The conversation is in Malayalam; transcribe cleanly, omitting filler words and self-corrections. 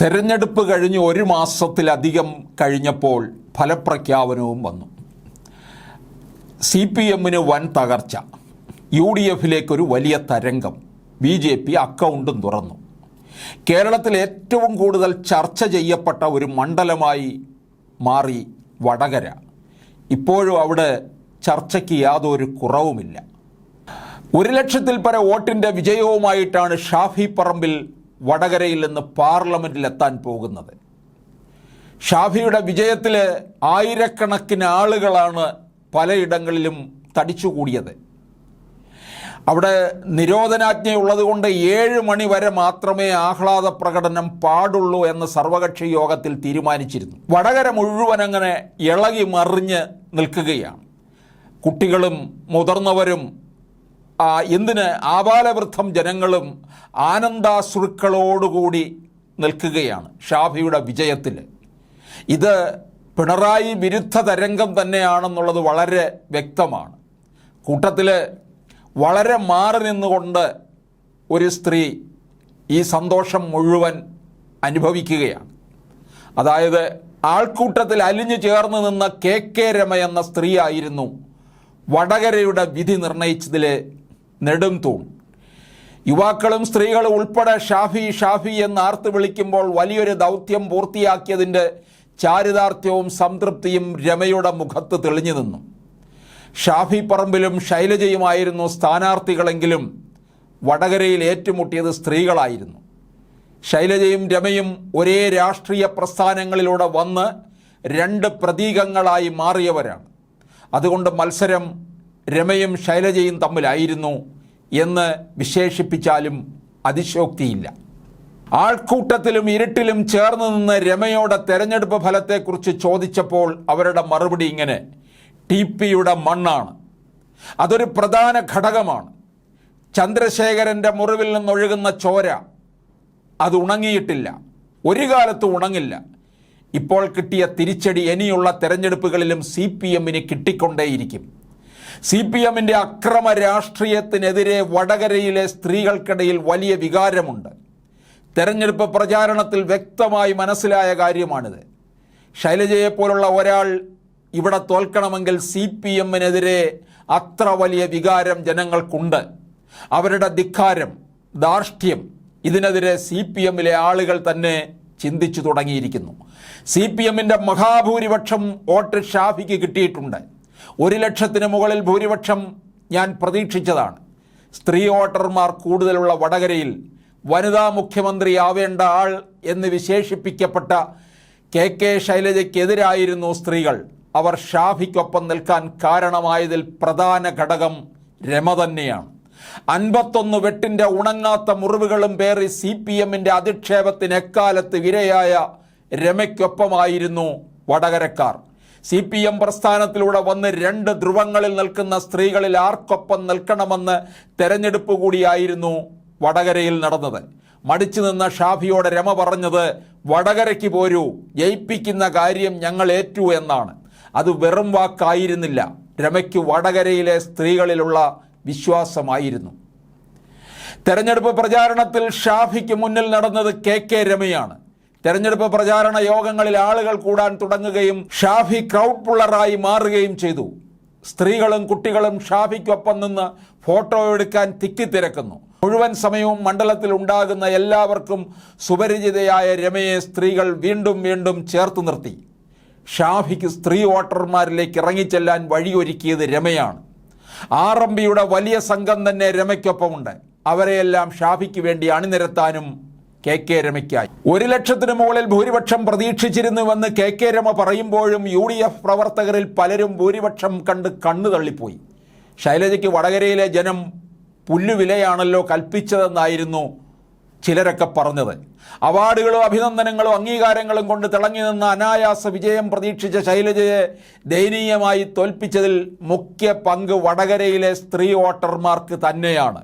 തെരഞ്ഞെടുപ്പ് കഴിഞ്ഞ് ഒരു മാസത്തിലധികം കഴിഞ്ഞപ്പോൾ ഫലപ്രഖ്യാപനവും വന്നു. CPM-ന് വൻ തകർച്ച, UDF-ലേക്കൊരു വലിയ തരംഗം, BJP അക്കൗണ്ടും തുറന്നു. കേരളത്തിൽ ഏറ്റവും കൂടുതൽ ചർച്ച ചെയ്യപ്പെട്ട ഒരു മണ്ഡലമായി മാറി വടകര. ഇപ്പോഴും അവിടെ ചർച്ചയ്ക്ക് യാതൊരു കുറവുമില്ല. 1 ലക്ഷത്തിൽ പര വോട്ടിൻ്റെ വിജയവുമായിട്ടാണ് ഷാഫി പറമ്പിൽ വടകരയിൽ നിന്ന് പാർലമെൻറ്റിലെത്താൻ പോകുന്നത്. ഷാഫിയുടെ വിജയത്തിൽ ആയിരക്കണക്കിന് ആളുകളാണ് പലയിടങ്ങളിലും തടിച്ചുകൂടിയത്. അവിടെ നിരോധനാജ്ഞയുള്ളതുകൊണ്ട് 7 മണി വരെ മാത്രമേ ആഹ്ലാദ പ്രകടനം പാടുള്ളൂ എന്ന് സർവകക്ഷി യോഗത്തിൽ തീരുമാനിച്ചിരുന്നു. വടകര മുഴുവൻ അങ്ങനെ ഇളകി മറിഞ്ഞ് നിൽക്കുകയാണ്. കുട്ടികളും മുതിർന്നവരും എന്തിന് ആബാലവൃദ്ധം ജനങ്ങളും ആനന്ദാശ്രുക്കളോടുകൂടി നിൽക്കുകയാണ് ഷാഫിയുടെ വിജയത്തിൽ. ഇത് പിണറായി വിരുദ്ധ തരംഗം തന്നെയാണെന്നുള്ളത് വളരെ വ്യക്തമാണ്. കൂട്ടത്തിൽ വളരെ മാറി നിന്നുകൊണ്ട് ഒരു സ്ത്രീ ഈ സന്തോഷം മുഴുവൻ അനുഭവിക്കുകയാണ്. അതായത് ആൾക്കൂട്ടത്തിൽ അലിഞ്ഞു ചേർന്ന് നിന്ന KK രമ എന്ന സ്ത്രീയായിരുന്നു വടകരയുടെ വിധി നിർണയിച്ചതിലെ നെടും തൂൺ. യുവാക്കളും സ്ത്രീകളും ഉൾപ്പെടെ ഷാഫി ഷാഫി എന്ന് ആർത്ത് വിളിക്കുമ്പോൾ വലിയൊരു ദൗത്യം പൂർത്തിയാക്കിയതിൻ്റെ ചാരിതാർത്ഥ്യവും സംതൃപ്തിയും രമയുടെ മുഖത്ത് തെളിഞ്ഞു നിന്നു. ഷാഫി പറമ്പിലും ശൈലജയുമായിരുന്നു സ്ഥാനാർത്ഥികളെങ്കിലും വടകരയിൽ ഏറ്റുമുട്ടിയത് സ്ത്രീകളായിരുന്നു. ശൈലജയും രമയും ഒരേ രാഷ്ട്രീയ പ്രസ്ഥാനങ്ങളിലൂടെ വന്ന് 2 പ്രതീകങ്ങളായി മാറിയവരാണ്. അതുകൊണ്ട് മത്സരം രമയും ശൈലജയും തമ്മിലായിരുന്നു എന്ന് വിശേഷിപ്പിച്ചാലും അതിശയോക്തിയില്ല. ആൾക്കൂട്ടത്തിലും ഇരുട്ടിലും ചേർന്ന് നിന്ന് രമയോടെ തെരഞ്ഞെടുപ്പ് ഫലത്തെക്കുറിച്ച് ചോദിച്ചപ്പോൾ അവരുടെ മറുപടി ഇങ്ങനെ: TP-യുടെ മണ്ണാണ്, അതൊരു പ്രധാന ഘടകമാണ്. ചന്ദ്രശേഖരൻ്റെ മുറിവിൽ നിന്നൊഴുകുന്ന ചോര അത് ഉണങ്ങിയിട്ടില്ല, ഒരു കാലത്തും ഉണങ്ങില്ല. ഇപ്പോൾ കിട്ടിയ തിരിച്ചടി ഇനിയുള്ള തെരഞ്ഞെടുപ്പുകളിലും CPM-ന് കിട്ടിക്കൊണ്ടേയിരിക്കും. CPM-ൻ്റെ അക്രമ രാഷ്ട്രീയത്തിനെതിരെ വടകരയിലെ സ്ത്രീകൾക്കിടയിൽ വലിയ വികാരമുണ്ട്. തെരഞ്ഞെടുപ്പ് പ്രചാരണത്തിൽ വ്യക്തമായി മനസ്സിലായ കാര്യമാണിത്. ശൈലജയെപ്പോലുള്ള ഒരാൾ ഇവിടെ തോൽക്കണമെങ്കിൽ CPM-നെതിരെ അത്ര വലിയ വികാരം ജനങ്ങൾക്കുണ്ട്. അവരുടെ ധിക്കാരം, ധാർഷ്ട്യം, ഇതിനെതിരെ CPM-ലെ ആളുകൾ തന്നെ ചിന്തിച്ചു തുടങ്ങിയിരിക്കുന്നു. CPM-ൻ്റെ മഹാഭൂരിപക്ഷം വോട്ട് ഷാഫിക്ക് കിട്ടിയിട്ടുണ്ട്. 1 ലക്ഷത്തിന് മുകളിൽ ഭൂരിപക്ഷം ഞാൻ പ്രതീക്ഷിച്ചതാണ്. സ്ത്രീ വോട്ടർമാർ കൂടുതലുള്ള വടകരയിൽ വനിതാ മുഖ്യമന്ത്രിയാവേണ്ട ആൾ എന്ന് വിശേഷിപ്പിക്കപ്പെട്ട KK ശൈലജയ്ക്കെതിരായിരുന്നു സ്ത്രീകൾ. അവർ ഷാഫിക്കൊപ്പം നിൽക്കാൻ കാരണമായതിൽ പ്രധാന ഘടകം രമ തന്നെയാണ്. 51 വെട്ടിൻ്റെ ഉണങ്ങാത്ത മുറിവുകളും പേറി CPM-ൻ്റെ അധിക്ഷേപത്തിന് എക്കാലത്ത് ഇരയായ രമയ്ക്കൊപ്പമായിരുന്നു വടകരക്കാർ. CPM പ്രസ്ഥാനത്തിലൂടെ വന്ന് 2 ധ്രുവങ്ങളിൽ നിൽക്കുന്ന സ്ത്രീകളിൽ ആർക്കൊപ്പം നിൽക്കണമെന്ന് തെരഞ്ഞെടുപ്പ് കൂടിയായിരുന്നു വടകരയിൽ നടന്നത്. മടിച്ചു നിന്ന ഷാഫിയോട് രമ പറഞ്ഞത് വടകരയ്ക്ക് പോരൂ, ജയിപ്പിക്കുന്ന കാര്യം ഞങ്ങൾ ഏറ്റു എന്നാണ്. അത് വെറും വാക്കായിരുന്നില്ല, രമയ്ക്ക് വടകരയിലെ സ്ത്രീകളിലുള്ള വിശ്വാസമായിരുന്നു. തെരഞ്ഞെടുപ്പ് പ്രചാരണത്തിൽ ഷാഫിക്ക് മുന്നിൽ നടന്നത് KK രമയാണ്. തെരഞ്ഞെടുപ്പ് പ്രചാരണ യോഗങ്ങളിൽ ആളുകൾ കൂടാൻ തുടങ്ങുകയും ഷാഫി ക്രൗഡ് പുള്ളറായി മാറുകയും ചെയ്തു. സ്ത്രീകളും കുട്ടികളും ഷാഫിക്കൊപ്പം നിന്ന് ഫോട്ടോ എടുക്കാൻ തിക്കിത്തിരക്കുന്നു. മുഴുവൻ സമയവും മണ്ഡലത്തിൽ ഉണ്ടാകുന്ന എല്ലാവർക്കും സുപരിചിതയായ രമയെ സ്ത്രീകൾ വീണ്ടും വീണ്ടും ചേർത്ത് നിർത്തി. ഷാഫിക്ക് സ്ത്രീ വോട്ടർമാരിലേക്ക് ഇറങ്ങിച്ചെല്ലാൻ വഴിയൊരുക്കിയത് രമയാണ്. RMPയുടെ വലിയ സംഘം തന്നെ രമയ്ക്കൊപ്പമുണ്ട്. അവരെയെല്ലാം ഷാഫിക്ക് വേണ്ടി അണിനിരത്താനും KK രമയ്ക്കായി. 1 ലക്ഷത്തിന് മുകളിൽ ഭൂരിപക്ഷം പ്രതീക്ഷിച്ചിരുന്നുവെന്ന് KK രമ പറയുമ്പോഴും UDF പ്രവർത്തകരിൽ പലരും ഭൂരിപക്ഷം കണ്ട് കണ്ണു തള്ളിപ്പോയി. ശൈലജയ്ക്ക് വടകരയിലെ ജനം പുല്ലുവിലയാണല്ലോ കൽപ്പിച്ചതെന്നായിരുന്നു ചിലരൊക്കെ പറഞ്ഞത്. അവാർഡുകളും അഭിനന്ദനങ്ങളും അംഗീകാരങ്ങളും കൊണ്ട് തിളങ്ങി നിന്ന അനായാസ വിജയം പ്രതീക്ഷിച്ച ശൈലജയെ ദയനീയമായി തോൽപ്പിച്ചതിൽ മുഖ്യ പങ്ക് വടകരയിലെ സ്ത്രീ വോട്ടർമാർക്ക് തന്നെയാണ്.